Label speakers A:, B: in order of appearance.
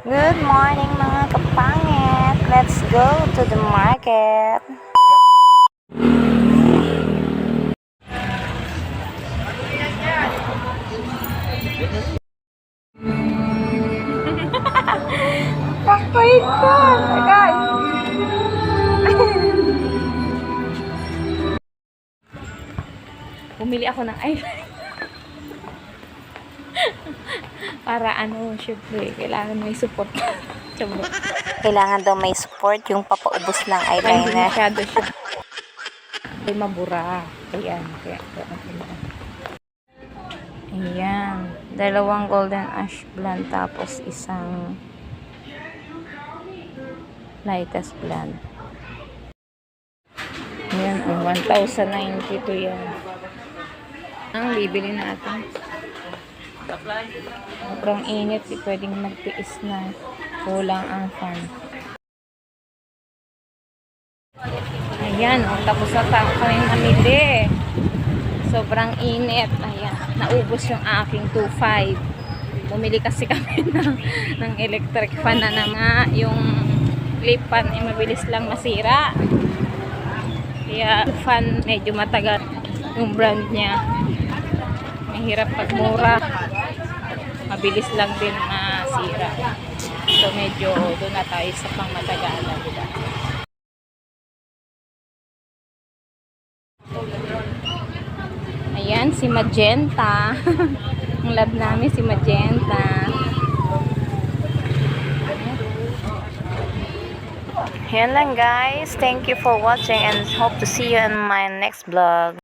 A: Good morning mga kapangit! Let's go to the market! Pakpait ka! Agad!
B: Bumili ako ng eyeliner. Para syempre, kailangan may support. Chabo.
A: Kailangan daw may support yung papaubos ng
B: Hindi
A: eyeliner.
B: masyado siya. Ay, mabura. Ayan. Ayan. Dalawang golden ash blonde tapos isang lightest blonde. Ayan. Ang 1,092 yan. Ang bibili natin. Sobrang init. Di pwedeng magtiis na. Kulang ang fan. Ayan, tapos na kami namili. Sobrang init. Ayan, naubos yung aking 2.5. Bumili kasi kami ng electric fan na nga. Yung clip fan ay mabilis lang masira. Kaya fan medyo matagal yung brand niya. Mahirap pagmura. Mabilis lang din masira. So medyo doon na tayo sa pang matagalan, diba? Ayan, si Magenta. Ang love namin si Magenta.
A: Yan lang guys. Thank you for watching and hope to see you in my next vlog.